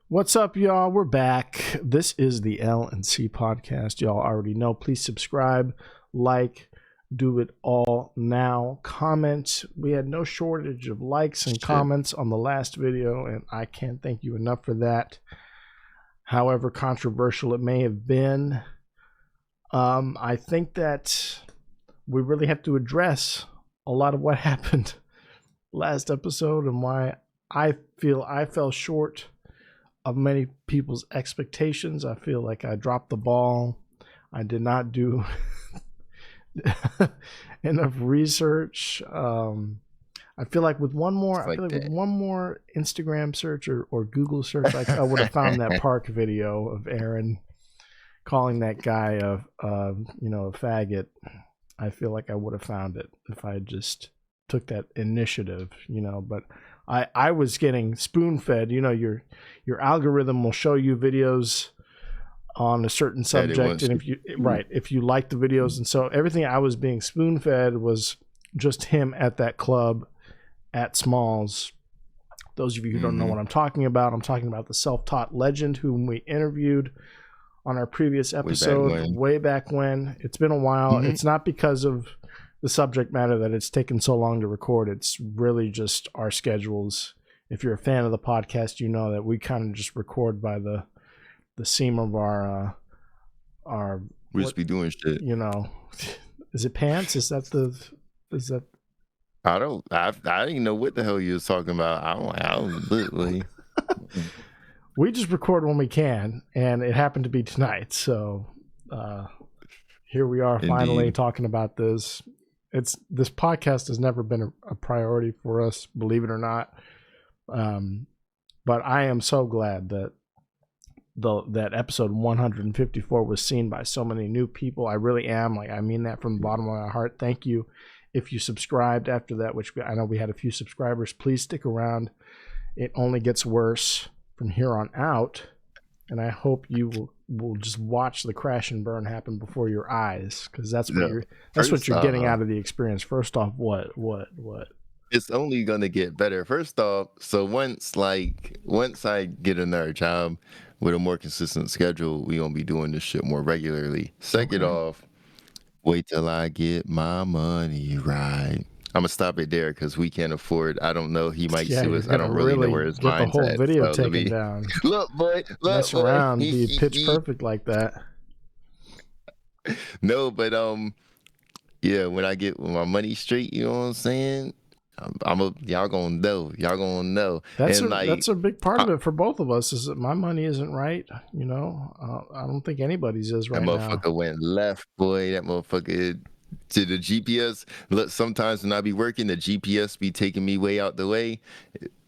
What's up, y'all? We're back. This is the L&C Podcast. Y'all already know. Please subscribe, like, do it all now. Comment. We had no shortage of likes and comments on the last video, and I can't thank you enough for that. However controversial it may have been, I think that we really have to address a lot of what happened last episode and why I feel I fell short of many people's expectations. I feel like I dropped the ball. I did not do enough research. I feel like with one more, with one more Instagram search or Google search, I would have found that park video of Aaron calling that guy a faggot. I feel like I would have found it if I just took that initiative, but I was getting spoon-fed. Your algorithm will show you videos on a certain subject, and if you like the videos, and so everything I was being spoon-fed was just him at that club at Smalls. Those of you who don't know what I'm talking about the self-taught legend whom we interviewed on our previous episode way back when. It's been a while. It's not because of the subject matter that it's taken so long to record. It's really just our schedules. If you're a fan of the podcast, you know that we kind of just record by the seam of our we just be doing shit. Is it pants? Is that I didn't even know what the hell you was talking about. I don't literally. We just record when we can, and it happened to be tonight. So here we are, finally talking about this. This podcast has never been a priority for us, believe it or not. But I am so glad that that episode 154 was seen by so many new people. I really am. I mean that from the bottom of my heart. Thank you. If you subscribed after that, which I know we had a few subscribers, please stick around. It only gets worse from here on out, and I hope you will just watch the crash and burn happen before your eyes, because that's what you're getting out of the experience. First off, what? It's only gonna get better. First off, so once I get another job with a more consistent schedule, we gonna be doing this shit more regularly. Second off, wait till I get my money right. I'm gonna stop it there because we can't afford. I don't know. He might sue us. I don't really know where his mind's at. Get the whole video so taken down. Look, boy. Mess around, be pitch perfect like that. No, but yeah. When I get my money straight, you know what I'm saying. Y'all gonna know. That's a big part of it for both of us. Is that my money isn't right? I don't think anybody's is right now. That motherfucker went left, boy. That motherfucker. To the GPS. Look, sometimes when I be working, the GPS be taking me way out the way.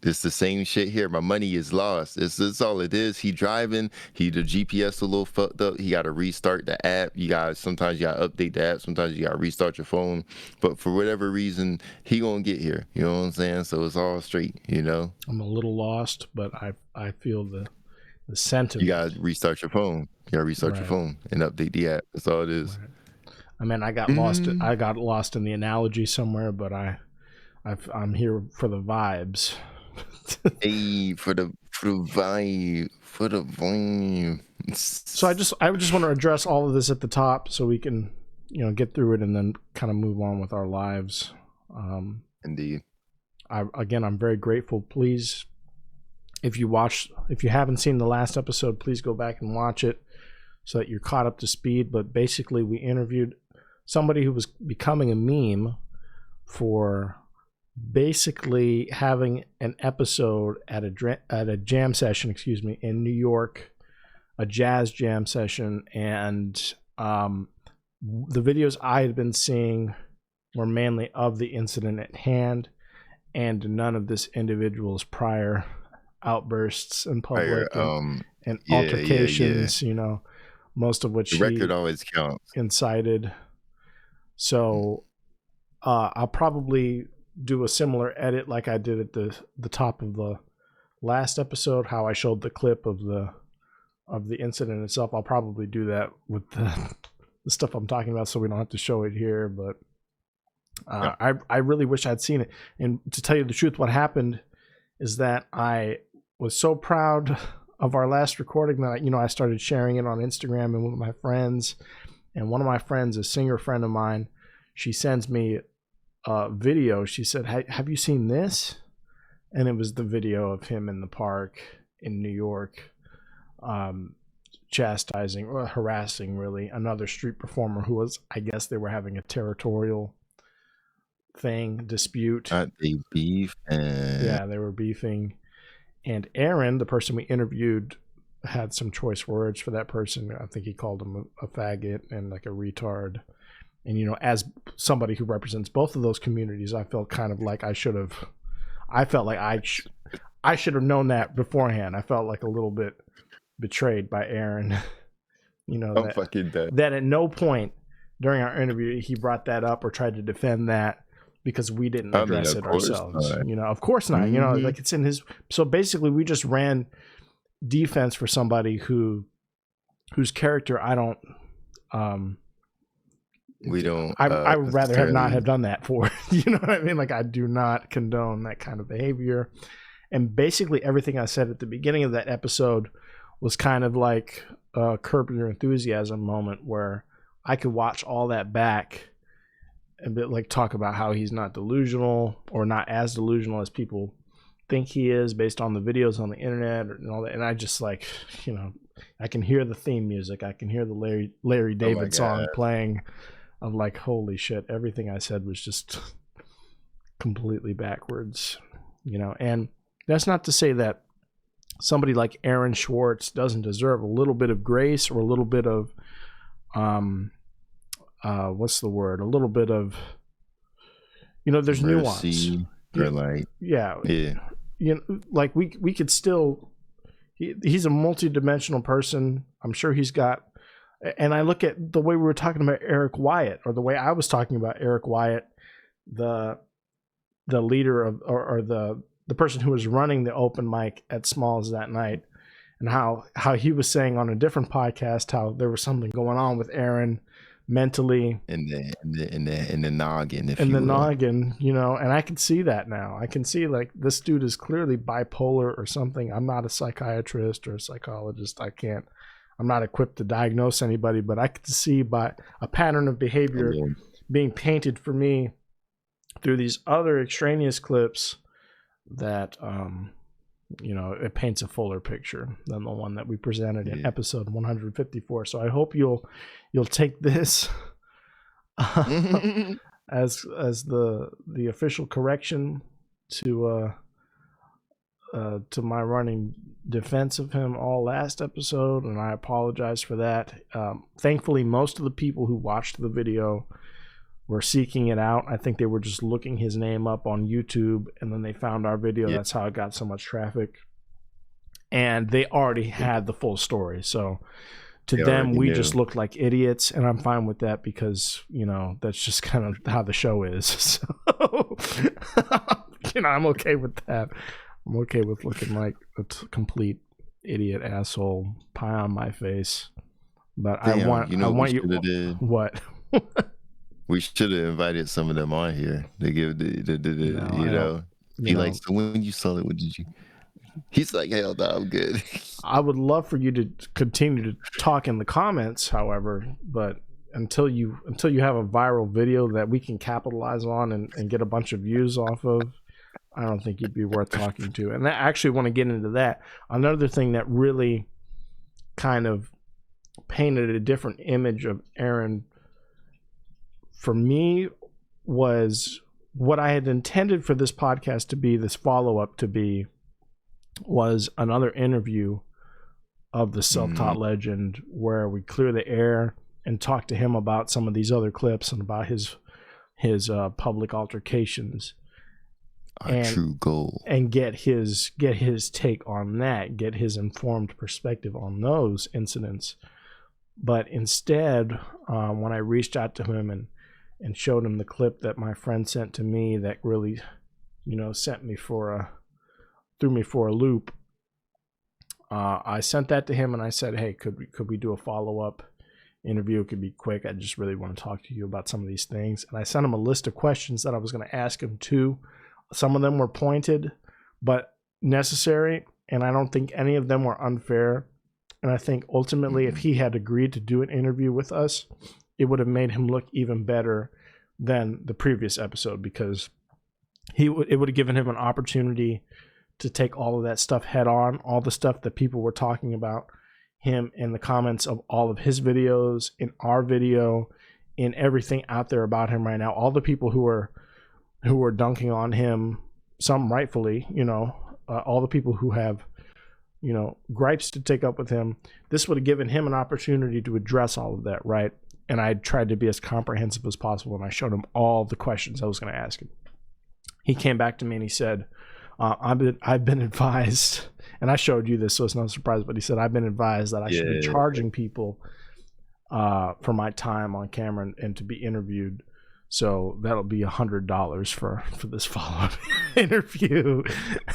It's the same shit here. My money is lost. It's all it is. He driving. The GPS a little fucked up. He got to restart the app. Sometimes you got to update the app. Sometimes you got to restart your phone. But for whatever reason, he gonna get here. You know what I'm saying? So it's all straight. I'm a little lost, but I feel the sentiment. You got to restart your phone. You got to restart your phone and update the app. That's all it is. Right. I mean, I got lost. I got lost in the analogy somewhere, but I'm here for the vibes. Hey, for the vibe. So I just want to address all of this at the top, so we can get through it and then kind of move on with our lives. Indeed. I'm very grateful. Please, if you haven't seen the last episode, please go back and watch it so that you're caught up to speed. But basically, we interviewed somebody who was becoming a meme for basically having an episode at a jam session, in New York, a jazz jam session, and the videos I had been seeing were mainly of the incident at hand and none of this individual's prior outbursts in public and altercations, most of which the record always counts. Incited. So I'll probably do a similar edit like I did at the top of the last episode, how I showed the clip of the incident itself. I'll probably do that with the stuff I'm talking about, so we don't have to show it here. But I really wish I'd seen it. And to tell you the truth, what happened is that I was so proud of our last recording that I started sharing it on Instagram and with my friends. And one of my friends, a singer friend of mine, she sends me a video. She said, "Hey, have you seen this?" And it was the video of him in the park in New York, chastising or harassing really another street performer who was, I guess they were having a territorial dispute. They beef and yeah, they were beefing. And Aaron, the person we interviewed, had some choice words for that person. I think he called him a faggot and like a retard. And as somebody who represents both of those communities, I felt kind of like I should have known that beforehand. I felt like a little bit betrayed by Aaron. I'm fucking dead. That at no point during our interview he brought that up or tried to defend that because we didn't address it ourselves. Of course not. Mm-hmm. Like it's in his. So basically, we just ran defense for somebody whose character I don't. We don't. I would rather have not have done that for. You know what I mean? Like I do not condone that kind of behavior. And basically everything I said at the beginning of that episode was kind of like a Curb Your Enthusiasm moment where I could watch all that back and talk about how he's not delusional or not as delusional as people think he is based on the videos on the internet and all that. And I just I can hear the theme music. I can hear the Larry David song playing. I'm like, holy shit, everything I said was just completely backwards, and that's not to say that somebody like Aaron Schwartz doesn't deserve a little bit of grace or a little bit of, what's the word? A little bit of, there's mercy, nuance. Or yeah. Like we could still, he's a multi-dimensional person. I'm sure he's got, and I look at the way we were talking about Eric Wyatt, or the way I was talking about Eric Wyatt, the leader of, or the person who was running the open mic at Smalls that night, and how he was saying on a different podcast how there was something going on with Aaron mentally in the noggin, noggin, and I can see that now. I can see like this dude is clearly bipolar or something. I'm not a psychiatrist or a psychologist. I'm not equipped to diagnose anybody, but I could see by a pattern of behavior being painted for me through these other extraneous clips that, it paints a fuller picture than the one that we presented in episode 154. So I hope you'll take this as the official correction to my running defense of him all last episode, and I apologize for that. Thankfully, most of the people who watched the video were seeking it out. I think they were just looking his name up on YouTube, and then they found our video. That's how it got so much traffic. And they already had the full story. So to them, we just looked like idiots, and I'm fine with that because, that's just kind of how the show is. So, I'm okay with that. I'm okay with looking like a complete idiot asshole, pie on my face. But I want you. What? We should have invited some of them on here. They give so when you saw it, what did you? He's like, hell no, I'm good. I would love for you to continue to talk in the comments, however, but until you have a viral video that we can capitalize on and get a bunch of views off of, I don't think you'd be worth talking to. And I actually want to get into that. Another thing that really kind of painted a different image of Aaron for me was what I had intended for this podcast to be, this follow-up to be, was another interview of the self-taught legend where we clear the air and talk to him about some of these other clips and about his public altercations. True goal. And get his take on that, get his informed perspective on those incidents. But instead, when I reached out to him and showed him the clip that my friend sent to me that really, threw me for a loop, I sent that to him and I said, hey, could we do a follow-up interview. It could be quick. I just really want to talk to you about some of these things. And I sent him a list of questions that I was going to ask him too. Some of them were pointed, but necessary. And I don't think any of them were unfair. And I think ultimately, if he had agreed to do an interview with us, it would have made him look even better than the previous episode, because it would have given him an opportunity to take all of that stuff head on, all the stuff that people were talking about him in the comments of all of his videos, in our video, in everything out there about him right now. All the people who are dunking on him, some rightfully, all the people who have, gripes to take up with him. This would have given him an opportunity to address all of that, right? And I tried to be as comprehensive as possible, and I showed him all the questions I was going to ask him. He came back to me and he said, I've been advised, and I showed you this, so it's no surprise, but he said, I've been advised that I should be charging people for my time on camera and to be interviewed. So that'll be $100 for this follow-up interview.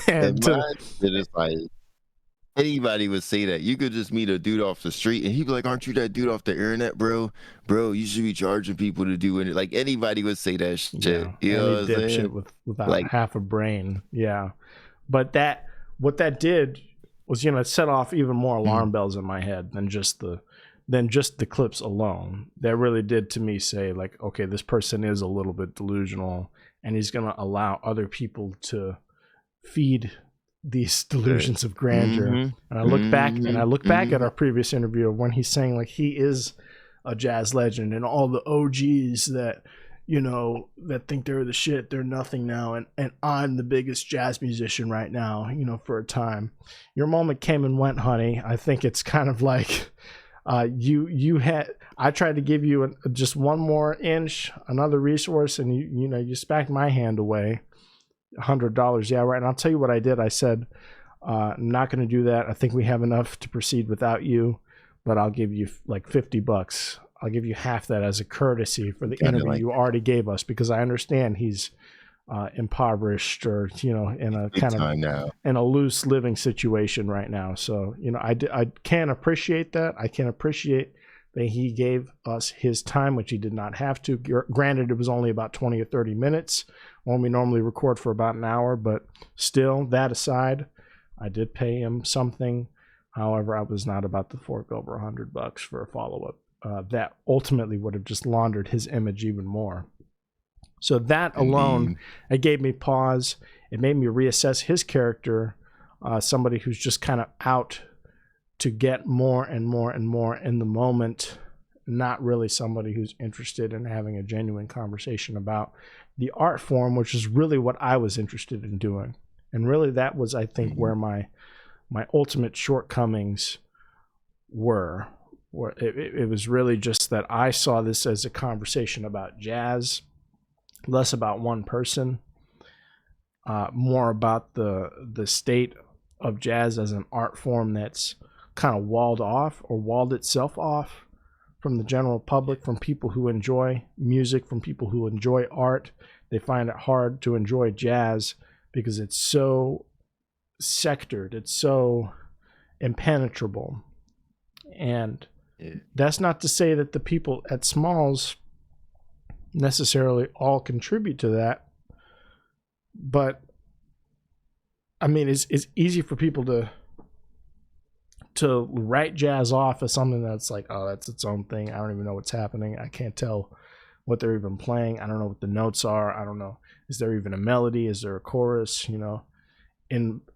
And it is like, anybody would say that. You could just meet a dude off the street and he'd be like, aren't you that dude off the internet, bro? Bro, you should be charging people to do it. Like, anybody would say that shit. Yeah, you know what I'm saying? Dipshit without like, half a brain. Yeah. But what that did was, it set off even more alarm bells in my head than just the clips alone. That really did to me say, like, okay, this person is a little bit delusional, and he's going to allow other people to feed these delusions of grandeur. And I look back at our previous interview when he's saying, like, he is a jazz legend, and all the OGs that that think they're the shit, they're nothing now, and I'm the biggest jazz musician right now, for a time. Your moment came and went, honey. I think it's kind of like I tried to give you just one more inch, another resource, and you smacked my hand away. $100. Yeah, right. And I'll tell you what I did. I said, I'm not going to do that. I think we have enough to proceed without you, but I'll give you like $50. I'll give you half that as a courtesy for the interview you already gave us, because I understand he's impoverished, or in a kind of in a loose living situation right now. So I can appreciate that. I can appreciate that he gave us his time, which he did not have to. Granted, it was only about 20 or 30 minutes when we normally record for about an hour, but still, that aside, I did pay him something. However, I was not about to fork over $100 for a follow-up. That ultimately would have just laundered his image even more. So that alone, it gave me pause. It made me reassess his character, somebody who's just kind of out to get more and more and more in the moment, not really somebody who's interested in having a genuine conversation about the art form, which is really what I was interested in doing. And really that was, I think, where my ultimate shortcomings were. It was really just that I saw this as a conversation about jazz, less about one person, more about the state of jazz as an art form that's kind of walled off, or walled itself off from the general public, from people who enjoy music, from people who enjoy art. They find it hard to enjoy jazz because it's so sectored, it's so impenetrable. And that's not to say that the people at Smalls necessarily all contribute to that, but I mean, it's easy for people to write jazz off as something that's like, oh, that's its own thing. I don't even know what's happening. I can't tell what they're even playing. I don't know what the notes are. I don't know. Is there even a melody? Is there a chorus? In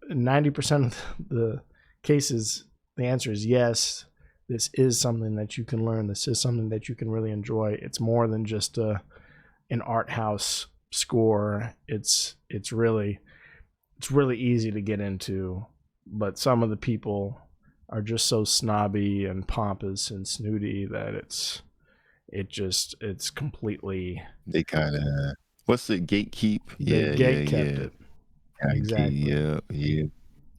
90% of the cases, the answer is yes. This is something that you can learn. This is something that you can really enjoy. It's more than just an art house score. It's really easy to get into, but some of the people are just so snobby and pompous and snooty that it's completely. They kind of, what's it, gatekeep? Yeah, kept it. Exactly. Yeah.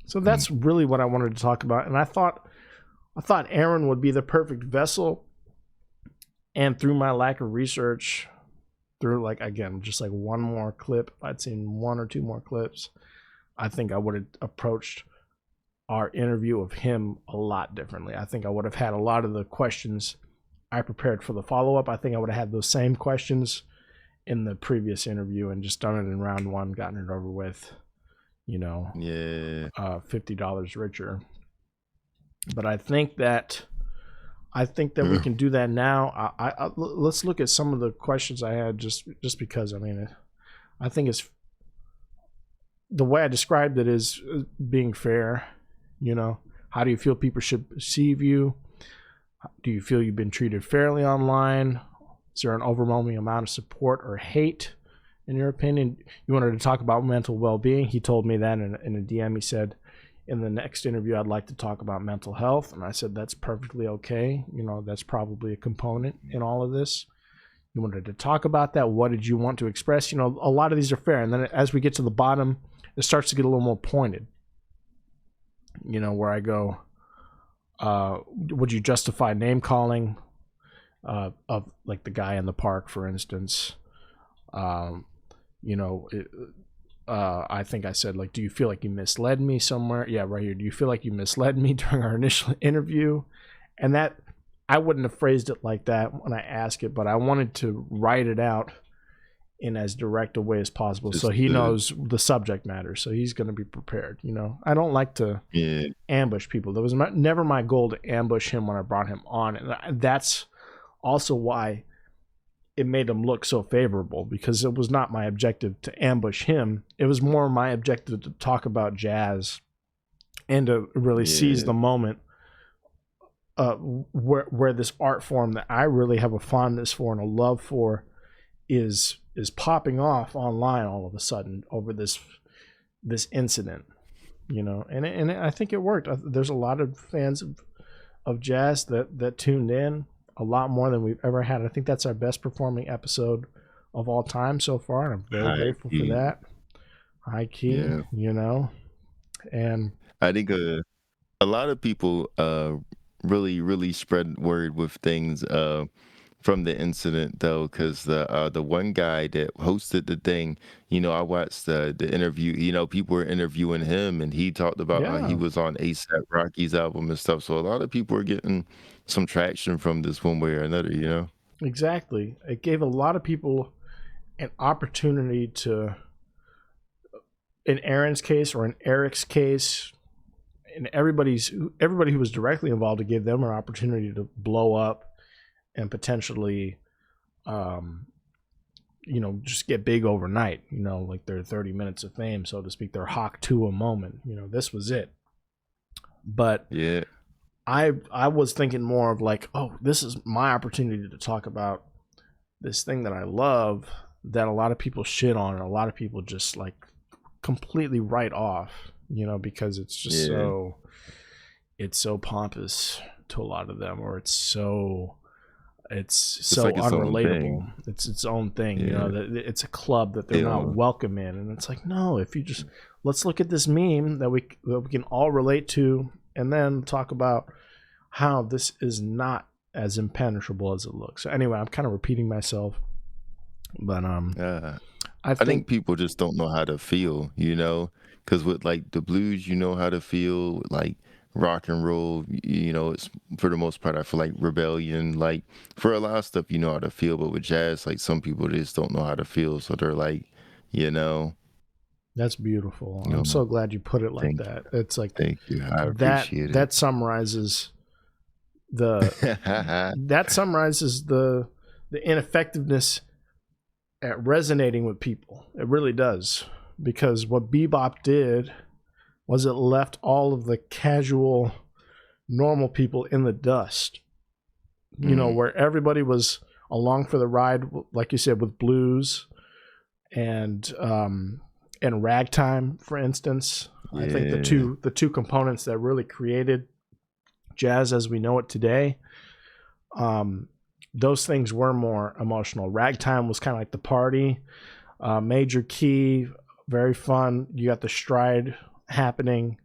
So that's really what I wanted to talk about, and I thought Aaron would be the perfect vessel. And through my lack of research, through just one more clip, if I'd seen one or two more clips, I think I would have approached our interview of him a lot differently. I think I would have had a lot of the questions I prepared for the follow-up. I think I would have had those same questions in the previous interview and just done it in round one, gotten it over with, $50 richer. But I think that we can do that now. Let's look at some of the questions I had just because, I think it's the way I described it is being fair. How do you feel people should perceive you? Do you feel you've been treated fairly online? Is there an overwhelming amount of support or hate, in your opinion? You wanted to talk about mental well-being. He told me that in a DM. He said, in the next interview, I'd like to talk about mental health. And I said, that's perfectly okay. That's probably a component in all of this. You wanted to talk about that. What did you want to express? A lot of these are fair. And then as we get to the bottom, it starts to get a little more pointed. Where I go, would you justify name calling of like the guy in the park, for instance? I think I said, like, do you feel like you misled me somewhere? Yeah, right here. Do you feel like you misled me during our initial interview? And that, I wouldn't have phrased it like that when I asked it, but I wanted to write it out in as direct a way as possible, so he knows the subject matter, so he's going to be prepared. I don't like to ambush people. That was never my goal, to ambush him when I brought him on, and that's also why it made him look so favorable, because it was not my objective to ambush him. It was more my objective to talk about jazz and to really seize the moment where this art form that I really have a fondness for and a love for is popping off online all of a sudden over this incident, and I think it worked. There's a lot of fans of jazz that tuned in, a lot more than we've ever had. I think that's our best performing episode of all time so far, and I'm very grateful for that. High key, and I think a lot of people really spread word with things from the incident, though, because the one guy that hosted the thing, I watched the interview. People were interviewing him, and he talked about how he was on A$AP Rocky's album and stuff. So a lot of people are getting some traction from this one way or another. Exactly. It gave a lot of people an opportunity to, in Aaron's case or in Eric's case, and everybody who was directly involved, to give them an opportunity to blow up and potentially, just get big overnight, like their 30 minutes of fame, so to speak, their Hawk to a moment. This was it. But yeah, I was thinking more of like, oh, this is my opportunity to talk about this thing that I love, that a lot of people shit on and a lot of people just like completely write off, because it's just it's so pompous to a lot of them, or it's so like unrelatable. It's its own thing. It's a club that they're not welcome in, and it's like, no, if you just, let's look at this meme that we can all relate to, and then talk about how this is not as impenetrable as it looks. So anyway, I'm kind of repeating myself, but I think people just don't know how to feel, because with like the blues, how to feel, like rock and roll, it's for the most part, I feel like rebellion, like for a lot of stuff, how to feel, but with jazz, like some people just don't know how to feel, so they're like, That's beautiful. I'm so glad you put it like that. It's like, thank you. I appreciate it. That summarizes the ineffectiveness at resonating with people. It really does, because what Bebop did was it left all of the casual, normal people in the dust. Where everybody was along for the ride, like you said, with blues and ragtime, for instance. I think the two components that really created jazz as we know it today, those things were more emotional. Ragtime was kind of like the party, major key, very fun. You got the stride happening.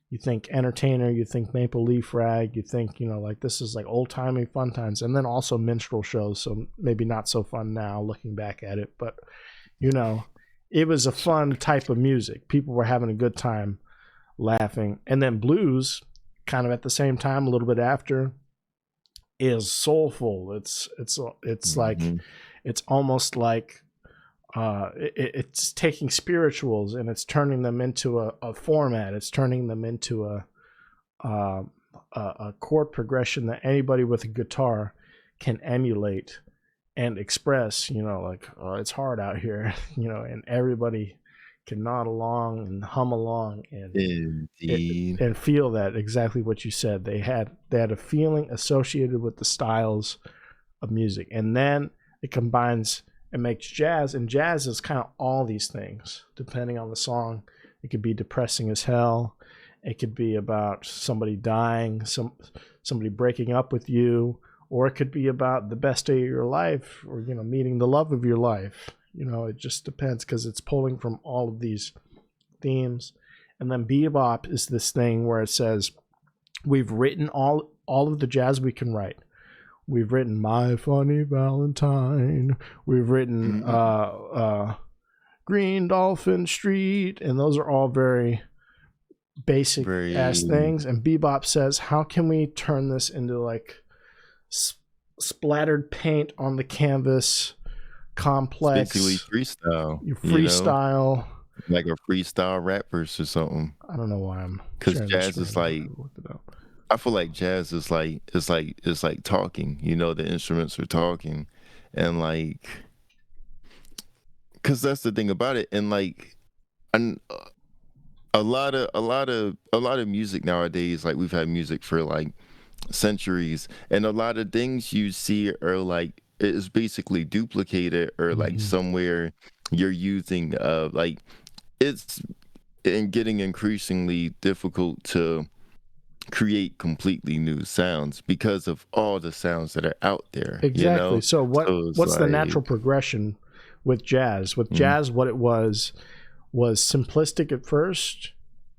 You think entertainer, you think Maple Leaf Rag, you think, like this is like old timey fun times, and then also minstrel shows. So maybe not so fun now looking back at it, but it was a fun type of music. People were having a good time, laughing. And then blues, kind of at the same time, a little bit after, is soulful. It's Mm-hmm. like, it's almost like it's taking spirituals and it's turning them into a format. It's turning them into a chord progression that anybody with a guitar can emulate and express. Like, oh, it's hard out here, and everybody can nod along and hum along Indeed. and feel that, exactly what you said. They had a feeling associated with the styles of music, and then it combines and makes jazz. And jazz is kind of all these things depending on the song. It could be depressing as hell. It could be about somebody dying, somebody breaking up with you, or it could be about the best day of your life, or meeting the love of your life. It just depends, because it's pulling from all of these themes. And then bebop is this thing where it says, we've written all of the jazz we can write. We've written My Funny Valentine. We've written Green Dolphin Street. And those are all very basic ass things. And bebop says, how can we turn this into like splattered paint on the canvas, complex, basically freestyle. You freestyle, like a freestyle rap verse or something. I don't know why I'm, because jazz is like, I feel like jazz is like, it's like talking. The instruments are talking, and like, because that's the thing about it. And like, and a lot of music nowadays, like, we've had music for like centuries, and a lot of things you see are like, it's basically duplicated, or like somewhere you're using like, it's getting increasingly difficult to create completely new sounds because of all the sounds that are out there. Exactly. So what's like, the natural progression with jazz? With jazz, what it was simplistic at first,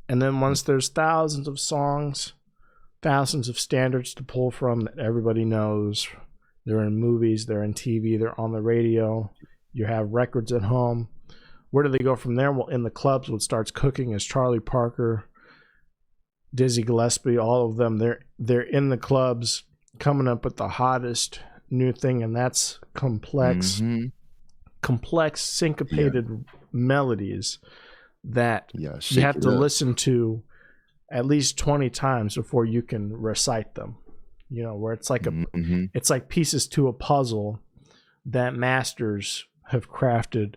and then once there's thousands of songs, thousands of standards to pull from that everybody knows, they're in movies, they're in TV, they're on the radio, you have records at home. Where do they go from there? Well, in the clubs, what starts cooking is Charlie Parker, Dizzy Gillespie, all of them. They're in the clubs coming up with the hottest new thing, and that's complex syncopated melodies that you have to listen to at least 20 times before you can recite them. Where it's like it's like pieces to a puzzle that masters have crafted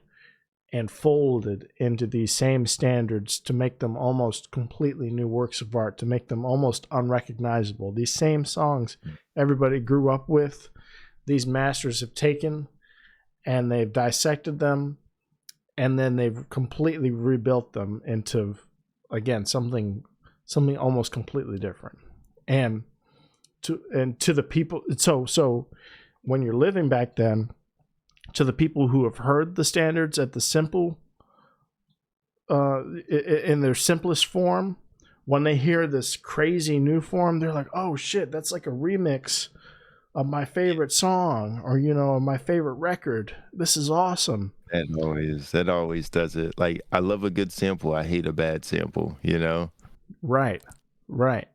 and folded into these same standards to make them almost completely new works of art, to make them almost unrecognizable. These same songs everybody grew up with, these masters have taken and they've dissected them, and then they've completely rebuilt them into, again, something almost completely different. And to the people, so when you're living back then, to the people who have heard the standards at the simple, in their simplest form, when they hear this crazy new form, they're like, oh shit, that's like a remix of my favorite song, or my favorite record. This is awesome. That always does it. Like, I love a good sample, I hate a bad sample. Right.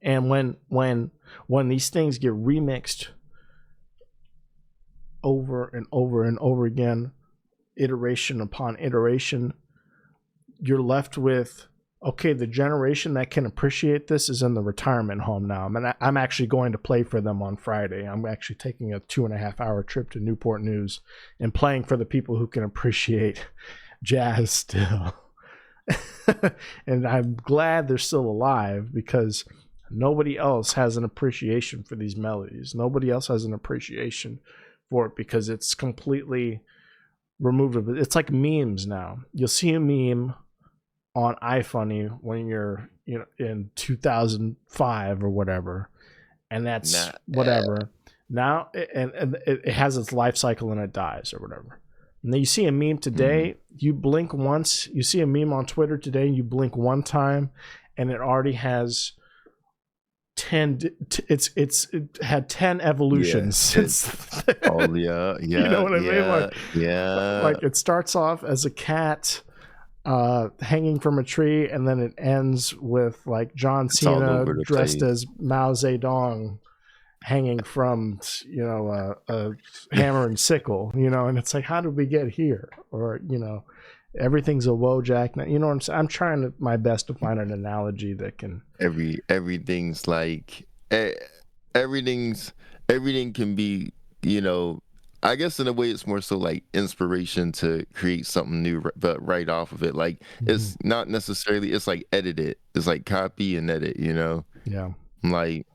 And when these things get remixed over and over and over again, iteration upon iteration, you're left with, okay, the generation that can appreciate this is in the retirement home now. I'm actually going to play for them on Friday. I'm actually taking a 2.5-hour trip to Newport News and playing for the people who can appreciate jazz still. And I'm glad they're still alive, because nobody else has an appreciation for these melodies. Nobody else has an appreciation for it, because it's completely removed of it. It's like memes now. You'll see a meme on iFunny when you're in 2005 or whatever, and that's whatever. Now and it has its life cycle and it dies or whatever. And then you see a meme today, you blink once, you see a meme on Twitter today, you blink one time, and it already has 10 it had 10 evolutions since oh yeah you know what I mean? Like it starts off as a cat hanging from a tree, and then it ends with like John Cena dressed as Mao Zedong hanging from, you know, a hammer and sickle, you know, and it's like, how did we get here? Or, you know, everything's a Wojak. You know what I'm saying? I'm trying my best to find an analogy that can. Everything's like everything can be, you know. I guess in a way it's more so like inspiration to create something new, but right off of it, like it's not necessarily. It's like edited. It's like copy and edit. You know. Yeah. Like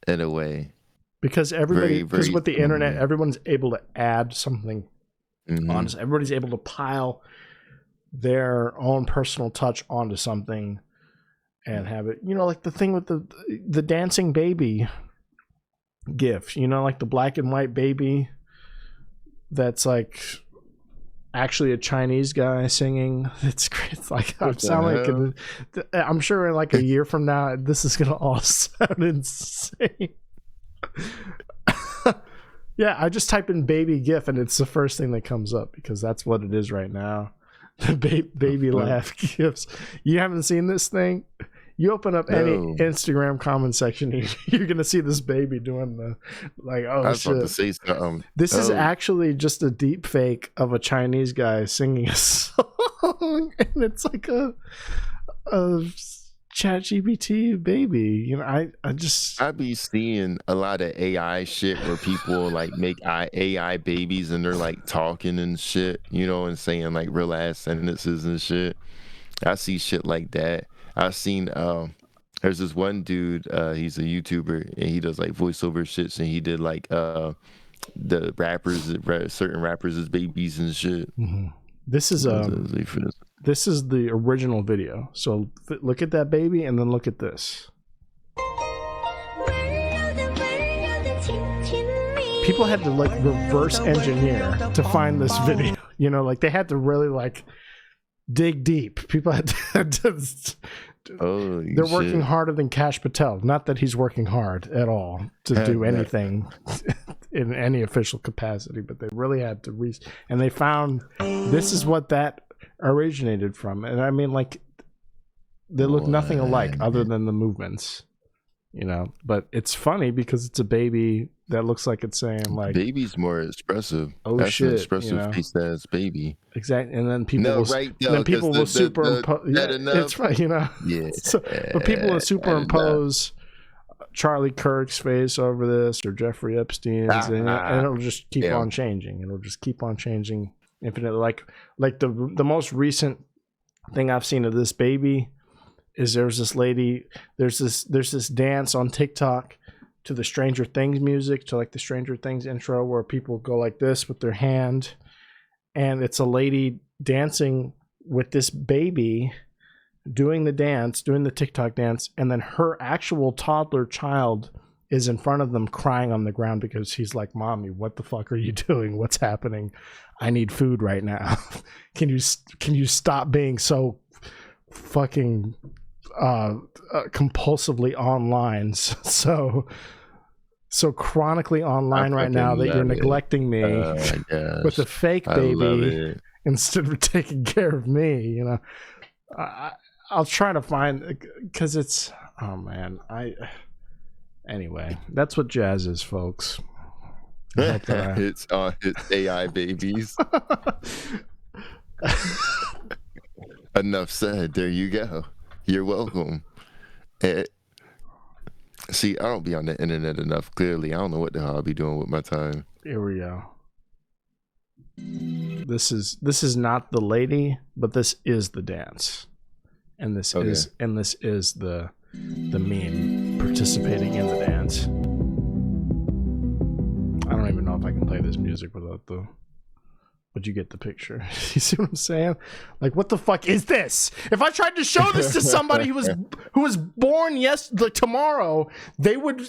in a way. Because because with the internet, everyone's able to add something. Honest, everybody's able to pile their own personal touch onto something and have it, you know, like the thing with the dancing baby gif, you know, like the black and white baby that's like actually a Chinese guy singing. It's great. It's like I'm sure in like a year from now this is gonna all sound insane. Yeah, I just type in baby gif and it's the first thing that comes up because that's what it is right now. The baby laugh gifs. You haven't seen this thing? You open up any Instagram comment section, you're gonna see this baby doing the like. Oh, I was about to say something. This is actually just a deep fake of a Chinese guy singing a song, and it's like a ChatGPT baby. You know, I be seeing a lot of AI shit where people like make AI babies and they're like talking and shit, you know, and saying like real ass sentences and shit. I see shit like that. I've seen there's this one dude, he's a YouTuber and he does like voiceover shits and he did like the certain rappers as babies and shit. This is the original video. So look at that baby and then look at this. People had to like reverse engineer to find this video. You know, like they had to really like dig deep. People had to they're working harder than Kash Patel. Not that he's working hard at all to do anything in any official capacity, but they really had to and they found this is what that originated from. And I mean, like, they look nothing alike other than the movements, you know. But it's funny because it's a baby that looks like it's saying like, baby's more expressive. Oh, that's shit, an expressive, you know? Face that's baby. Exactly. And then people will superimpose. It's right, you know. Yeah. But people will superimpose Charlie Kirk's face over this or Jeffrey Epstein's, and it'll just keep on changing. It'll just keep on changing infinitely. Like the most recent thing I've seen of this baby is there's this dance on TikTok to the Stranger Things music, to like the Stranger Things intro, where people go like this with their hand, and it's a lady dancing with this baby doing the TikTok dance, and then her actual toddler child is in front of them crying on the ground because he's like, "Mommy, what the fuck are you doing? What's happening? I need food right now. Can you stop being so fucking compulsively online, so chronically online right now that you're neglecting me with a fake baby instead of taking care of me." You know, I'll try to find, because it's, oh man, anyway, that's what jazz is, folks. It's AI babies. Enough said. There you go. You're welcome. See, I don't be on the internet enough. Clearly, I don't know what the hell I'll be doing with my time. Here we go. This is not the lady, but this is the dance, and this is the meme participating in the dance. I don't even know if I can play this music without but you get the picture. You see what I'm saying? Like, what the fuck is this? If I tried to show this to somebody who was born tomorrow, they would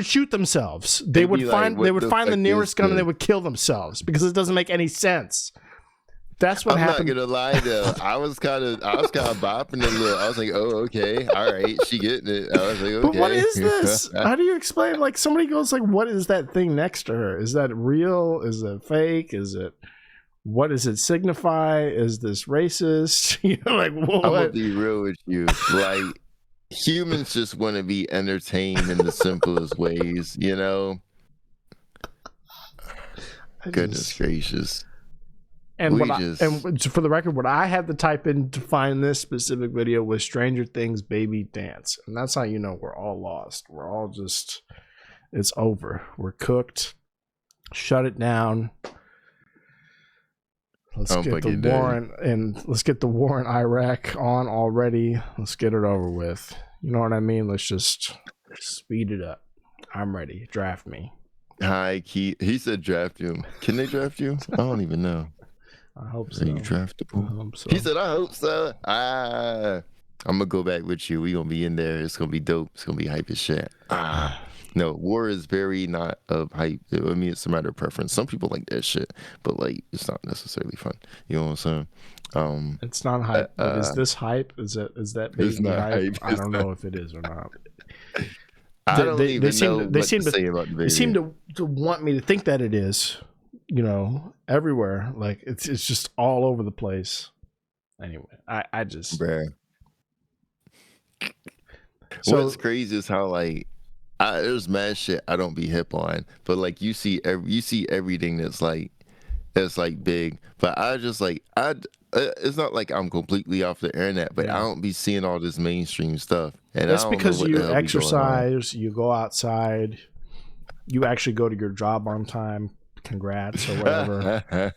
shoot themselves. They would find the nearest gun and they would kill themselves because it doesn't make any sense. That's what happened. I'm not gonna lie though. I was kind of bopping a little. I was like, oh, okay, all right, she getting it. I was like, okay. But what is this? How do you explain? Like, somebody goes like, what is that thing next to her? Is that real? Is it fake? What does it signify? Is this racist? You know, like, what? I'm gonna be real with you. Like, Humans just want to be entertained in the simplest ways, you know? Goodness gracious. And and for the record, what I had to type in to find this specific video was Stranger Things baby dance. And that's how you know we're all lost. We're all just, it's over. We're cooked. Shut it down. Let's get the war in Iraq on already. Let's get it over with. You know what I mean? Let's just speed it up. I'm ready. Draft me. Hi, Keith. He said draft you. Can they draft you? I don't even know. I hope so. Are you draftable? I hope so. He said, I hope so. I'm going to go back with you. We're going to be in there. It's going to be dope. It's going to be hype as shit. No, war is very not of hype. I mean, it's a matter of preference. Some people like that shit, but like, it's not necessarily fun. You know what I'm saying? It's not hype. Is this hype? Is that baby hype? I don't know if it is or not. They seem to want me to think that it is, you know, everywhere. Like it's just all over the place. Anyway, I just. Bruh. So what's crazy is how like there's mad shit I don't be hip on, but like you see everything that's like big, but I just like it's not like I'm completely off the internet, but I don't be seeing all this mainstream stuff. And that's because you exercise, you go outside, you actually go to your job on time. Congrats or whatever.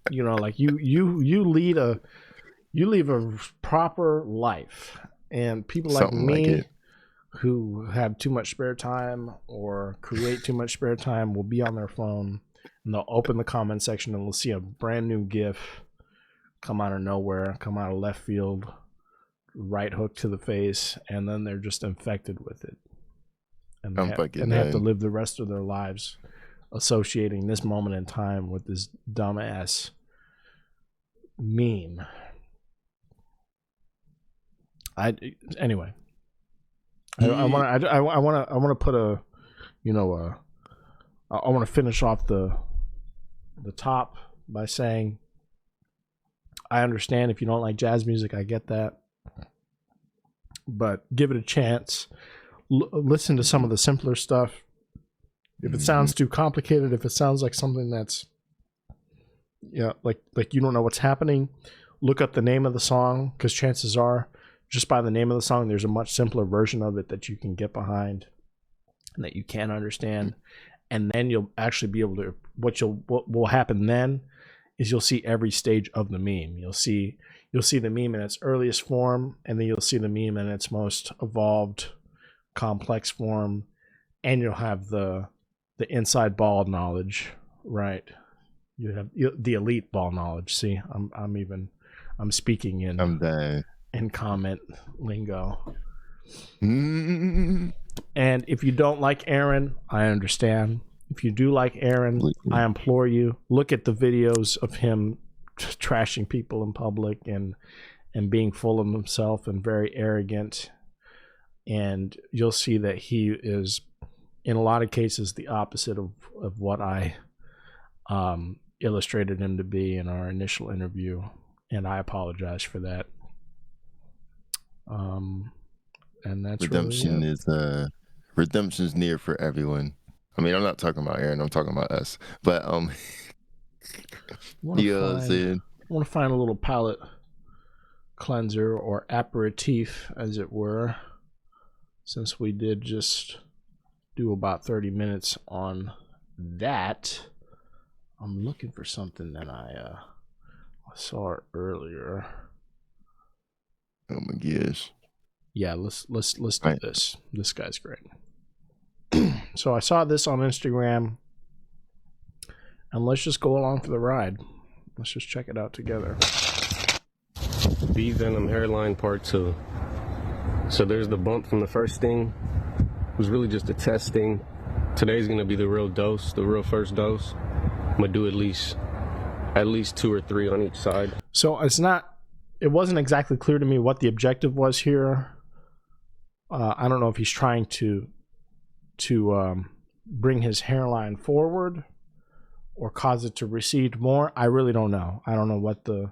You know, like you lead a proper life, and people like me who have too much spare time or create too much spare time will be on their phone, and they'll open the comment section and they'll see a brand new GIF come out of nowhere, come out of left field, right hook to the face, and then they're just infected with it. And they have to live the rest of their lives associating this moment in time with this dumbass meme. I want to put a, you know, I want to finish off the top by saying I understand if you don't like jazz music, I get that, but give it a chance. Listen to some of the simpler stuff. If it sounds too complicated, if it sounds like something that's, like you don't know what's happening, look up the name of the song, because chances are, just by the name of the song, there's a much simpler version of it that you can get behind and that you can understand. And then you'll actually be able to, what will happen then is you'll see every stage of the meme. You'll see the meme in its earliest form, and then you'll see the meme in its most evolved, complex form, and you'll have the inside ball knowledge, right? You have the elite ball knowledge. See, I'm speaking in comment lingo. And if you don't like Aaron, I understand. If you do like Aaron, I implore you, look at the videos of him trashing people in public and being full of himself and very arrogant, and you'll see that he is, in a lot of cases, the opposite of what I illustrated him to be in our initial interview, and I apologize for that. And that's redemption really redemption's near for everyone. I mean, I'm not talking about Aaron, I'm talking about us. But you know what I'm saying? I want to find a little palate cleanser or aperitif, as it were, since we did just do about 30 minutes on that. I'm looking for something that I saw earlier. Oh my gosh. Yeah, let's do this. This guy's great. So I saw this on Instagram, and let's just go along for the ride. Let's just check it out together. Bee venom hairline part 2. So there's the bump from the first sting. It was really just a test sting. Today's gonna be the real dose, the real first dose. I'm gonna do at least 2 or 3 on each side. So it wasn't exactly clear to me what the objective was here. I don't know if he's trying to bring his hairline forward or cause it to recede more. I really don't know. I don't know what the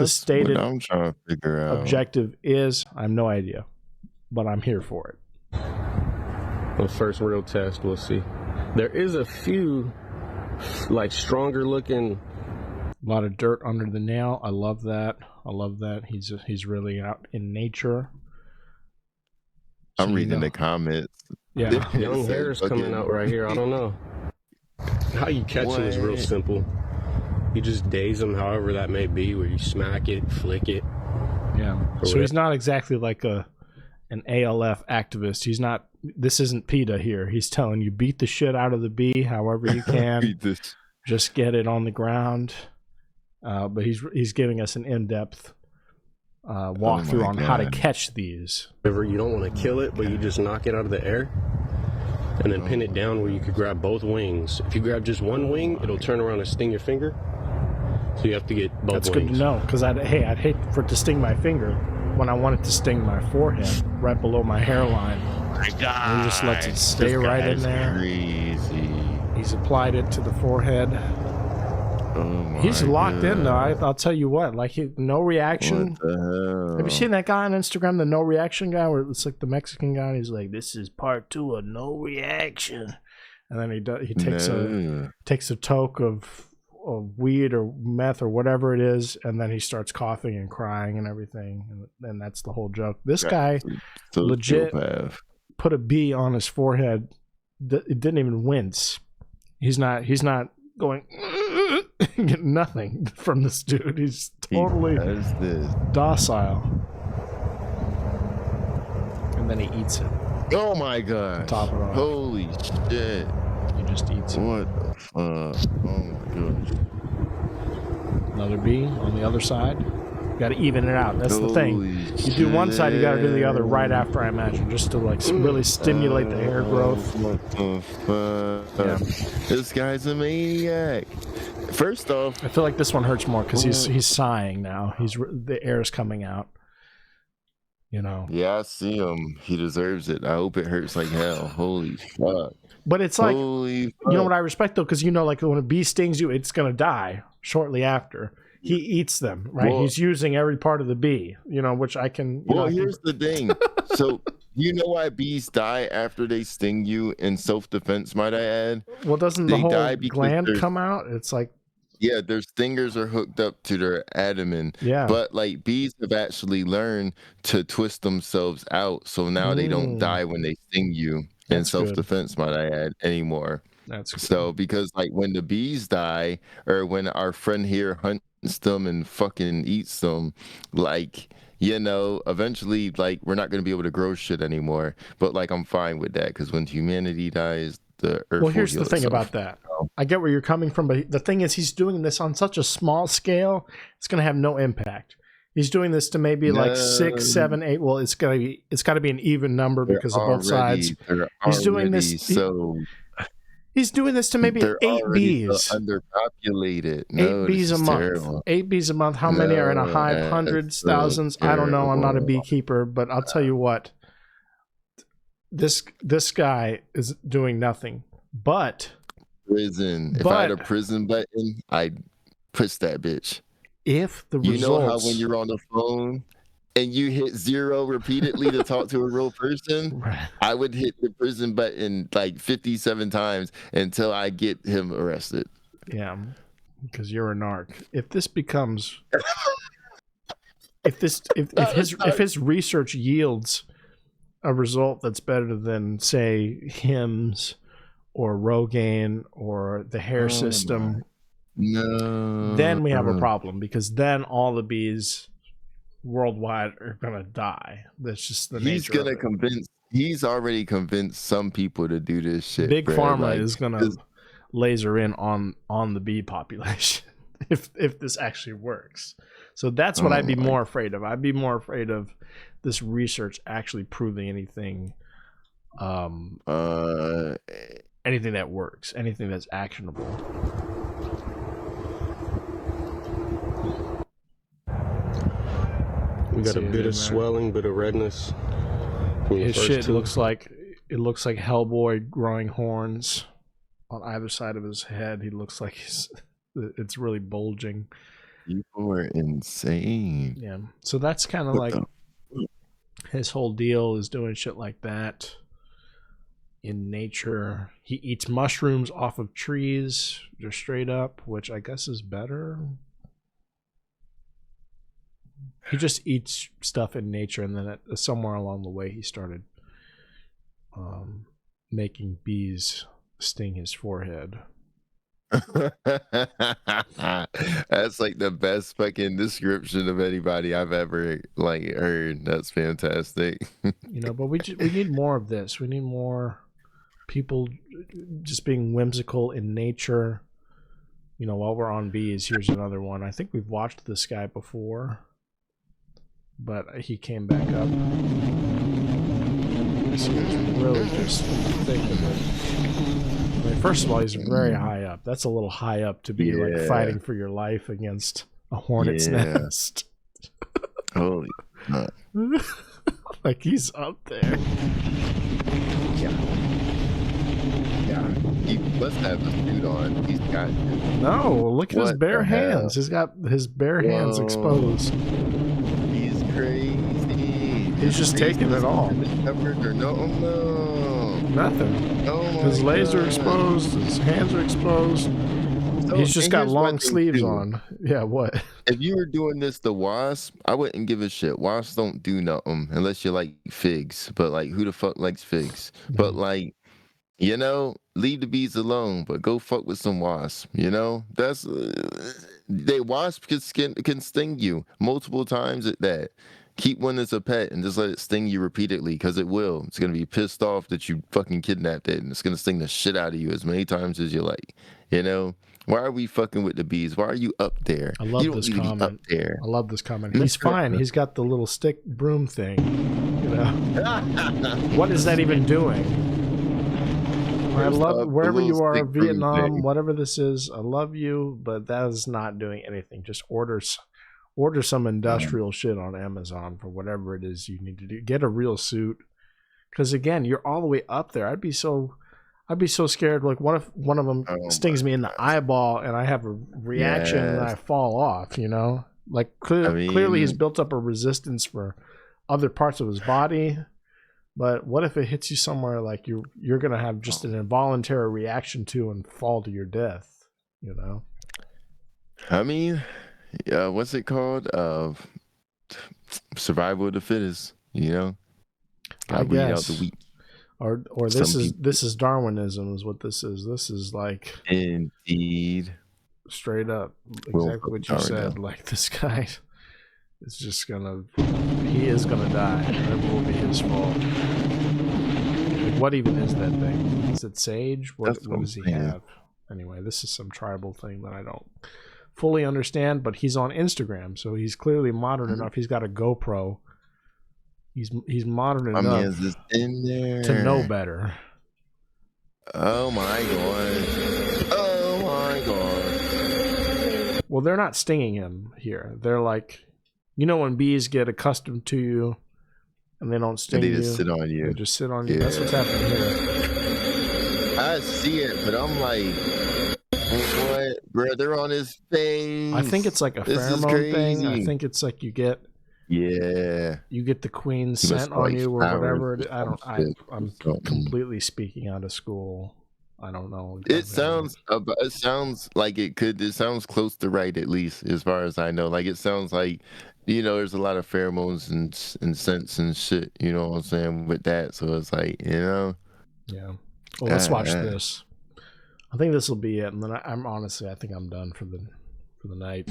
stated I'm trying to figure out. Objective is. I have no idea. but I'm here for it. The first real test, we'll see. There is a few, like, stronger looking. A lot of dirt under the nail. I love that. He's really out in nature. I'm reading the comments. Yeah. Young hair's coming out right here. I don't know. How you catch him is real simple. You just daze him however that may be, where you smack it, flick it. Yeah. So he's not exactly like an ALF activist. He's not. This isn't PETA here. He's telling you beat the shit out of the bee however you can. Just get it on the ground. But he's giving us an in-depth walkthrough on how to catch these. You don't want to kill it, but you just knock it out of the air and then pin it down where you could grab both wings. If you grab just one wing, it'll turn around and sting your finger. So you have to get both wings. That's good to know, because I'd hate for it to sting my finger when I want it to sting my forehead, right below my hairline. Oh my God. And he just lets it stay right in there. Crazy. He's applied it to the forehead. He's locked in though. I'll tell you what, like no reaction. What the hell? Have you seen that guy on Instagram, the no reaction guy, where it's like the Mexican guy? And he's like, "This is part 2 of no reaction," and then he takes a toke of weed or meth or whatever it is, and then he starts coughing and crying and everything, and that's the whole joke. This guy legit put a bee on his forehead. It didn't even wince. He's not going. Getting nothing from this dude. He's totally docile. And then he eats it. Oh my God. Top it off. Holy shit. He just eats it. What the fuck? Oh my gosh. Another bee on the other side. You got to even it out. That's the thing. You do one side, you got to do the other right after, I imagine, just to like really stimulate the hair growth. What the fuck? Yeah. This guy's a maniac. First off, I feel like this one hurts more because he's sighing now. The air is coming out. You know. Yeah, I see him. He deserves it. I hope it hurts like hell. Holy fuck. But it's like, you know what I respect though, because like when a bee stings you, it's gonna die shortly after. He eats them, right? Well, he's using every part of the bee, which I can. Here's the thing. So, you know why bees die after they sting you in self-defense, might I add? Well, doesn't the whole gland come out? It's like. Yeah, their stingers are hooked up to their abdomen. Yeah. But like bees have actually learned to twist themselves out, so now they don't die when they sting you in self-defense, might I add, anymore. That's good. So because like when the bees die, or when our friend here hunts them and fucking eats them, like, eventually, like, we're not going to be able to grow shit anymore. But like, I'm fine with that, because when humanity dies, the earth. Well, here's the thing about that. I get where you're coming from, but the thing is, he's doing this on such a small scale, it's going to have no impact. He's doing this to maybe like 6, 7, 8. Well, it's got to be an even number because of both sides. He's doing this. He's doing this to maybe 8 bees. Underpopulated. 8 bees a month. Terrible. 8 bees a month. How many are in a hive? Hundreds, thousands. I don't know. I'm not a beekeeper, but I'll tell you what. This guy is doing nothing. But prison. If I had a prison button, I'd push that bitch. If the results, you know how when you're on the phone and you hit 0 repeatedly to talk to a real person, right. I would hit the prison button like 57 times until I get him arrested. Yeah, because you're a narc. If this becomes, if his research yields a result that's better than, say, Hims or Rogaine or the hair system, then we have a problem, because then all the bees worldwide are gonna die. That's just the nature of it. He's already convinced some people to do this shit. Big Pharma is gonna laser in on the bee population if this actually works. So that's what I'd be more afraid of. I'd be more afraid of this research actually proving anything anything that works, anything that's actionable. We got a bit of swelling, bit of redness. His shit looks like Hellboy growing horns on either side of his head. He looks like it's really bulging. People are insane. Yeah. So that's kind of like His whole deal is doing shit like that in nature. He eats mushrooms off of trees, just straight up, which I guess is better. He just eats stuff in nature, and then somewhere along the way he started making bees sting his forehead. That's like the best fucking description of anybody I've ever like heard. That's fantastic. But we need more of this. We need more people just being whimsical in nature. While we're on bees, here's another one. I think we've watched this guy before, but he came back up. He was really just thick of it. I mean, first of all, he's very high up. That's a little high up to be like fighting for your life against a hornet's nest. Holy fuck. Like he's up there. Yeah. He must have a suit on. He's got to. No, look at his bare hands. He's got his bare hands exposed. He's crazy. He's just taking it all. No. Nothing. Oh his legs are exposed. His hands are exposed. So, he's just got long sleeves on. Yeah, what? If you were doing this to wasp, I wouldn't give a shit. Wasps don't do nothing unless you like figs. But like, who the fuck likes figs? But like, leave the bees alone. But go fuck with some wasps. That's wasp can sting you multiple times at that. Keep one as a pet and just let it sting you repeatedly, because it will. It's going to be pissed off that you fucking kidnapped it, and it's going to sting the shit out of you as many times as you like. Why are we fucking with the bees? Why are you up there? I love this comment. Up there. I love this comment. He's fine. He's got the little stick broom thing. What is that even doing? I love wherever you are, Vietnam, whatever this is. I love you, but that is not doing anything. Just order some industrial shit on Amazon for whatever it is you need to do. Get a real suit, because again, you're all the way up there. I'd be so scared. Like, what if one of them stings me in the eyeball and I have a reaction and I fall off? Like clearly he's built up a resistance for other parts of his body. But what if it hits you somewhere like you're gonna have just an involuntary reaction to and fall to your death? What's it called? Survival of the fittest. I guess. Out the weak. Or this is Darwinism is what this is. This is like indeed straight up exactly what you said. Like, this guy is just he is gonna die, and it will be his fault. Like, what even is that thing? Is it sage? What does he have? Anyway, this is some tribal thing that I don't fully understand, but he's on Instagram, so he's clearly modern enough. He's got a GoPro. He's modern enough to know better. Oh my god. Well, they're not stinging him here. They're like, when bees get accustomed to you and they don't sting you. They just sit on you. They just sit on you. That's what's happening here. I see it, but I'm like, what? Bro, they're on his face. I think it's like a pheromone thing. I think it's like you get the queen's scent on you or whatever. I'm completely speaking out of school. I don't know. It sounds like it sounds close to right, at least as far as I know. Like, it sounds like, there's a lot of pheromones and scents and shit, you know what I'm saying, with that. So it's like, Yeah. Well, let's watch this. I think this will be it, and then I think I'm done for the night.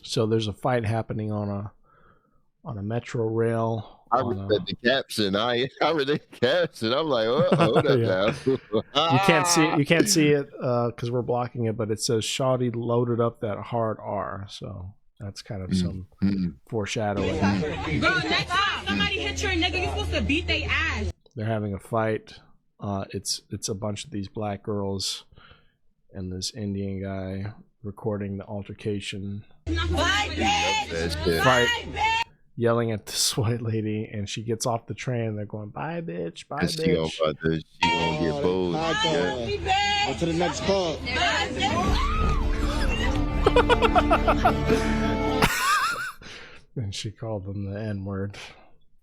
So there's a fight happening on a metro rail. I read the caption. I read the caption. I'm like, oh, hold up now. You can't see it because we're blocking it, but it says Shawty loaded up that hard R. So that's kind of some foreshadowing. Girl, next time somebody hit your nigga, you're supposed to beat their ass. They're having a fight. It's a bunch of these black girls and this Indian guy recording the altercation. Fight, yelling at this white lady, and she gets off the train and they're going, bye bitch, bye bitch. She gonna get bold. On to the next call. And she called them the N-word.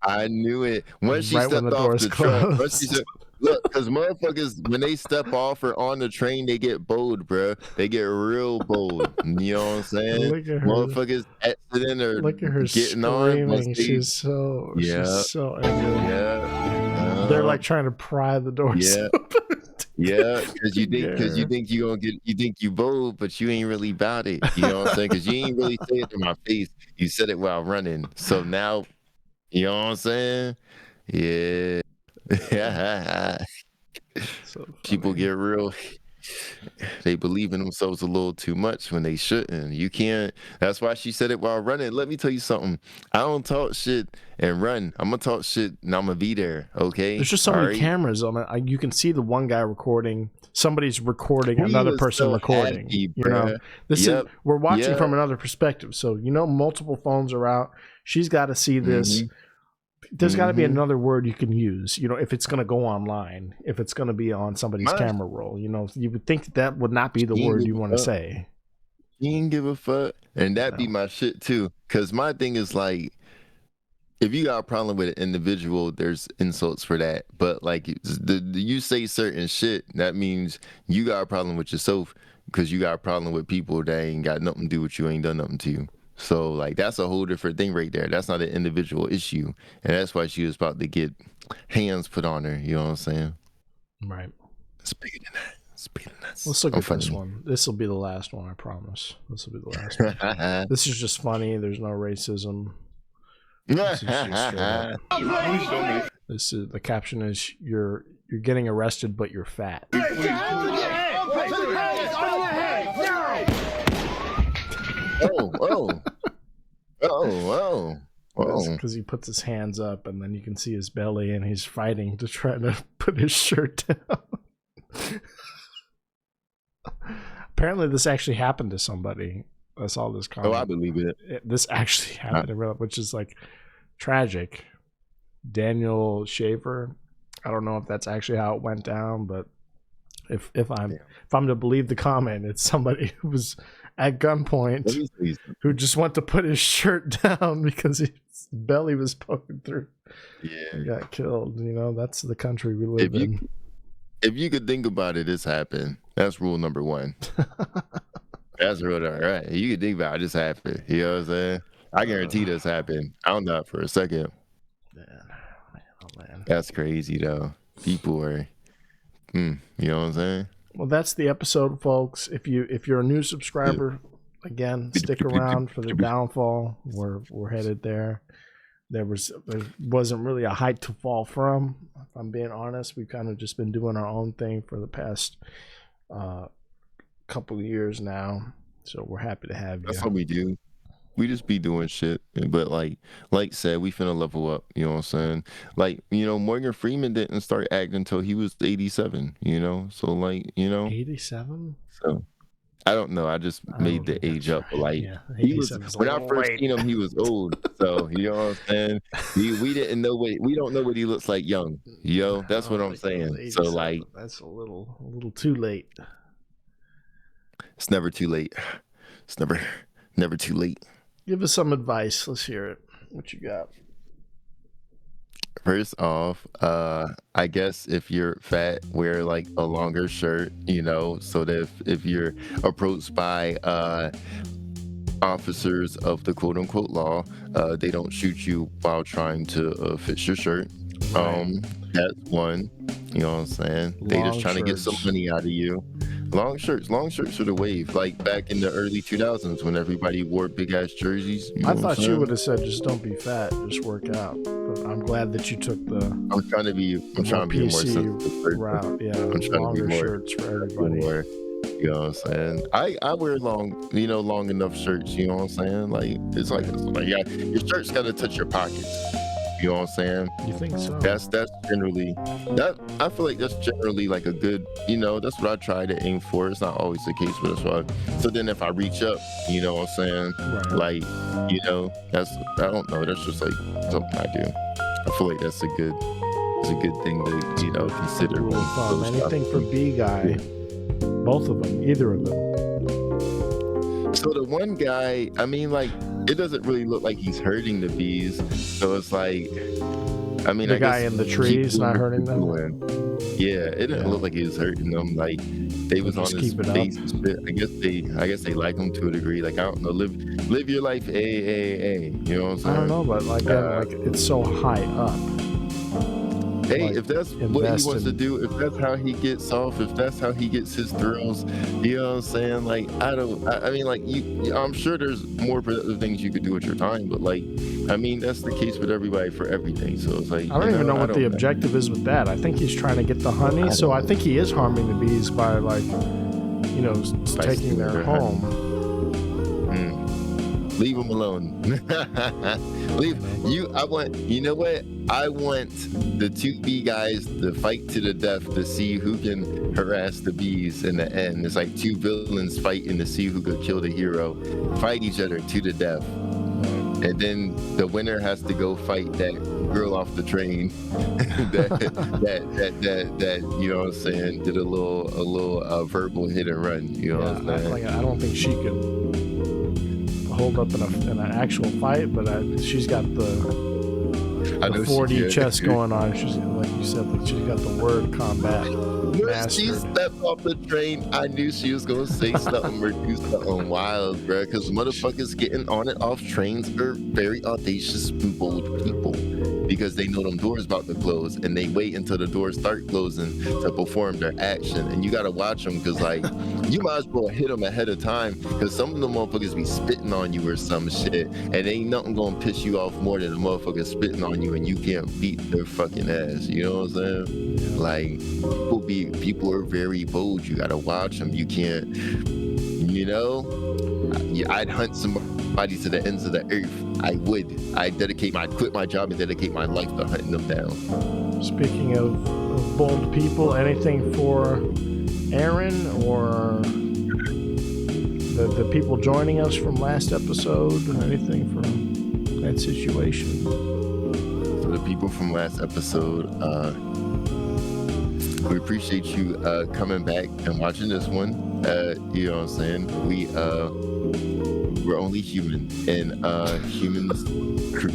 I knew it. Once she Right stepped when the off doors the truck, closed. once she said, look, because motherfuckers, when they step off or on the train, they get bold, bro. They get real bold. You know what I'm saying? Look at her. Motherfuckers exiting or Look at her getting screaming. on. She's so angry. Yeah. They're like trying to pry the doors open. Yeah, because you think you gonna get, you think you bold, but you ain't really about it. You know what I'm saying? Because you ain't really say it to my face. You said it while running. So now, you know what I'm saying? Yeah. So People get real. They believe in themselves a little too much when they shouldn't. You can't. That's why she said it while running. Let me tell you something. I don't talk shit and run. I'm gonna talk shit and I'm gonna be there. Okay. There's just so many cameras on it. You can see the one guy recording. Somebody's recording another person so recording. happy, you know, this is we're watching from another perspective. So multiple phones are out. She's got to see this. There's got to be another word you can use, if it's going to go online, if it's going to be on somebody's camera roll, you would think that would not be the word you want to say. You ain't give a fuck. And that be my shit too. Cause my thing is like, if you got a problem with an individual, there's insults for that. But like you say certain shit, that means you got a problem with yourself because you got a problem with people that ain't got nothing to do with you, ain't done nothing to you. So, like, that's a whole different thing right there. That's not an individual issue. And that's why she was about to get hands put on her. You know what I'm saying? Right. Speaking of that. Let's look at this one. This will be the last one, I promise. This will be the last one. This is just funny. There's no racism. This is just the caption is, you're getting arrested, but you're fat. Oh. Because he puts his hands up and then you can see his belly and he's fighting to try to put his shirt down. Apparently this actually happened to somebody. I saw this comment. I believe it. This actually happened in real life, which is like tragic. Daniel Shaver. I don't know if that's actually how it went down, but if I'm to believe the comment, it's somebody who was at gunpoint who just went to put his shirt down because his belly was poking through. Yeah, he got killed. That's the country we live in. If you could think about it, this happened. That's rule number one. That's rule number right. You could think about it, this happened. You know what I'm saying? I guarantee this happened. I don't know for a second. Man. That's crazy though. People are, you know what I'm saying? Well, that's the episode, folks. If you're a new subscriber, again, stick around for the downfall. We're headed there. There wasn't really a height to fall from. If I'm being honest, we've kind of just been doing our own thing for the past couple of years now. So we're happy to have you. That's what we do. We just be doing shit. But like said, we finna level up. You know what I'm saying? Like, Morgan Freeman didn't start acting until he was 87, So like, 87? So I don't know. I just made the age up. Like he was, when I first seen him, he was old. So you know what I'm saying? We didn't know we don't know what he looks like young. That's what I'm saying. So like that's a little too late. It's never too late. It's never too late. Give us some advice. Let's hear it. What you got? First off, I guess if you're fat, wear like a longer shirt, so that if you're approached by officers of the quote unquote law, they don't shoot you while trying to fix your shirt. That's one. You know what I'm saying? They just trying to get some money out of you. Long shirts are the wave. Like back in the early 2000s when everybody wore big ass jerseys. I thought you would have said just don't be fat, just work out. But I'm glad that you took the. I'm trying to be a more sensitive route. Yeah, I'm trying longer to be more shirts for everybody. You know what I'm saying? I wear long enough shirts. You know what I'm saying? Like it's like yeah, your shirt's got to touch your pockets. You know what I'm saying? You think so? That's generally I feel like that's generally like a good, that's what I try to aim for. It's not always the case, but that's why. So then if I reach up, you know what I'm saying? Right. Like, that's, I don't know, that's just like something I do. I feel like it's a good thing to, consider. Rule of thumb. Anything for B guy, both of them, either of them. So the one guy, I mean, like, it doesn't really look like he's hurting the bees. So it's like, I mean, the guy in the trees not hurting them. Yeah, it didn't look like he was hurting them. Like they was on his face and shit. I guess they like him to a degree. Like I don't know, live your life, you know what I'm saying? I don't know, but like it's so high up. Hey, like, if that's what he wants to do, if that's how he gets off, if that's how he gets his thrills, you know what I'm saying? Like, I mean, like, I'm sure there's more productive things you could do with your time, but like, I mean, that's the case with everybody for everything. So it's like, I don't even know what the objective is with that. I think he's trying to get the honey, so I think he is harming the bees by like, you know, taking their home. Leave him alone. You know what? I want the 2 bee guys to fight to the death to see who can harass the bees in the end. It's like 2 villains fighting to see who could kill the hero. Fight each other to the death. And then the winner has to go fight that girl off the train that you know what I'm saying, did a little verbal hit and run. You know what I'm saying? I don't think she could hold up in an actual fight, but she's got the 4D chess going on. She's, like you said, like she's got the word combat. When she stepped off the train, I knew she was gonna say something or do something wild, bro. Because motherfuckers getting on and off trains are very audacious and bold people. Because they know them doors about to close, and they wait until the doors start closing to perform their action. And you gotta watch them, because like you might as well hit them ahead of time, because some of the motherfuckers be spitting on you or some shit, and ain't nothing gonna piss you off more than a motherfucker spitting on you and you can't beat their fucking ass. You know what I'm saying? Like people are very bold. You gotta watch them. You can't, you know. I'd hunt somebody to the ends of the earth. I'd quit my job and dedicate my life to hunting them down. Speaking of bold people, anything for Aaron or the people joining us from last episode? Anything from that situation? For the people from last episode, we appreciate you coming back and watching this one. You know what I'm saying? We're only human, and humans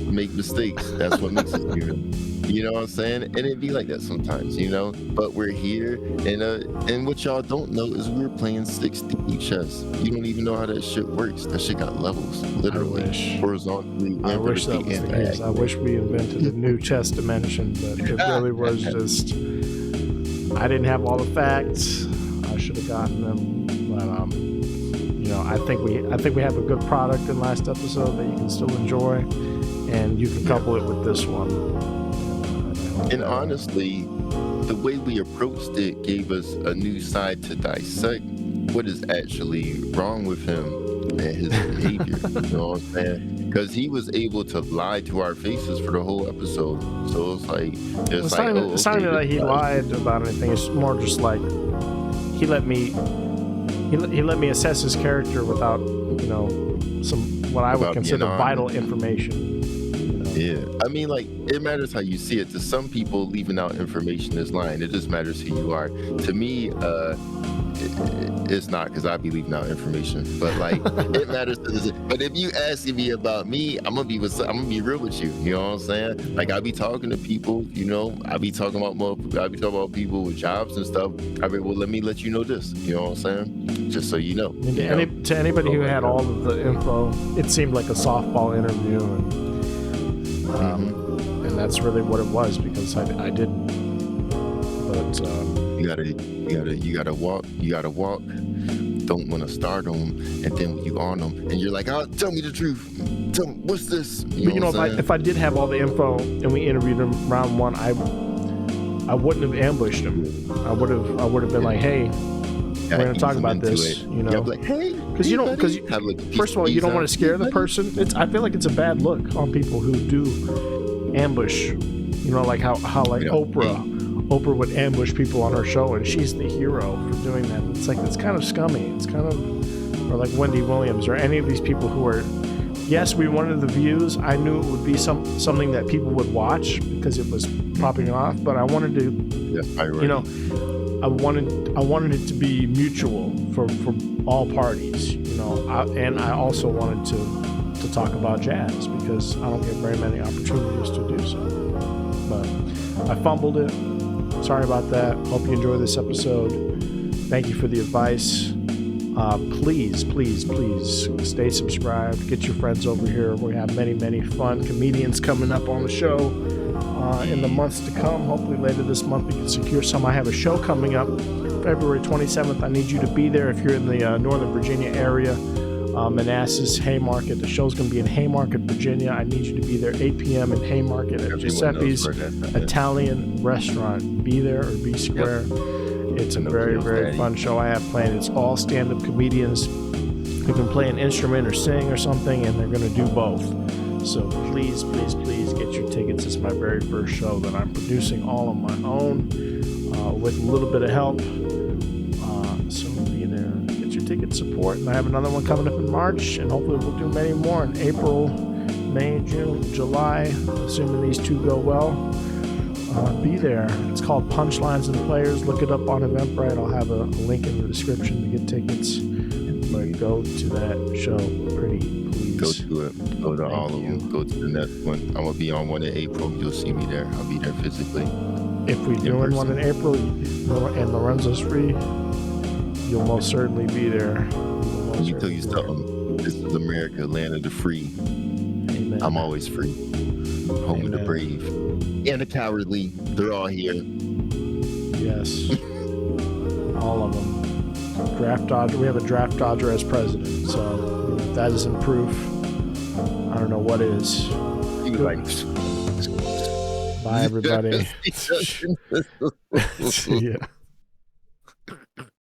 make mistakes. That's what makes us human. You know what I'm saying? And it'd be like that sometimes, you know? But we're here, and what y'all don't know is we're playing 6D chess. You don't even know how that shit works. That shit got levels, literally, horizontally. I wish that was the case. I wish we invented a new chess dimension, but it really was just, I didn't have all the facts. I should have gotten them, but you know, I think we have a good product in last episode that you can still enjoy, and you can couple it with this one. And honestly, the way we approached it gave us a new side to dissect what is actually wrong with him and his behavior. You know what I'm saying? Because he was able to lie to our faces for the whole episode. So it's like, it's not even that he lied about anything. It's more just like he let me assess his character without, you know, some what I would consider vital information. You know? Yeah, I mean, like, it matters how you see it. To some people, leaving out information is lying. It just matters who you are. To me, it's not, because I be leaving out information. But like, it matters. But if you asking me about me, I'm gonna be real with you. You know what I'm saying? Like, I be talking to people. You know, I be talking about people with jobs and stuff. I be, well, let me let you know this. You know what I'm saying? Just so you know. To anybody who had all of the info, it seemed like a softball interview, and that's really what it was, because I didn't. But you gotta walk. Don't want to start on them, and then when you on them, and you're like, "Oh, tell me the truth. Tell me, what's this?" You know if I did have all the info and we interviewed him round one, I wouldn't have ambushed him. I would have been like, "Hey, we're gonna talk about this." You know, yeah, like, hey, because first of all, you don't want to scare the person. I feel like it's a bad look on people who do ambush. You know, like how like Oprah would ambush people on her show, and she's the hero for doing that. It's like, it's kind of scummy. It's kind of, or like Wendy Williams or any of these people who are, yes, we wanted the views. I knew it would be something that people would watch because it was popping off, but I wanted to, you know, I wanted it to be mutual for all parties, you know, and I also wanted to talk about jazz because I don't get very many opportunities to do so. But I fumbled it. Sorry about that. Hope you enjoy this episode. Thank you for the advice. Please stay subscribed. Get your friends over here. We have many fun comedians coming up on the show in the months to come. Hopefully later this month we can secure some. I have a show coming up February 27th. I need you to be there if you're in the Northern Virginia area. Manassas, Haymarket. The show's going to be in Haymarket, Virginia. I need you to be there 8 p.m. in Haymarket at Giuseppe's Italian restaurant. Be there or be square. It's a very fun show I have planned. It's all stand-up comedians who can play an instrument or sing or something, and they're going to do both. So please get your tickets. It's my very first show that I'm producing all on my own with a little bit of help. So be there. Get your ticket support. And I have another one coming up in March, and hopefully we'll do many more in April, May, June, July, assuming these two go well. Be there. It's called Punchlines and Players. Look it up on Eventbrite. I'll have a link in the description to get tickets. But go to that show, please. Go to it. Go to all of them. Go to the next one. I'm gonna be on one in April. You'll see me there. I'll be there physically. If we're doing one in April and Lorenzo's free, you'll most certainly be there. Let me tell you something. This is America, land of the free. Amen. I'm always free. Home of the brave. And the cowardly, they're all here. Yes. All of them. Draft dodger. We have a draft dodger as president. So if that isn't proof, I don't know what is. Bye, everybody. See ya.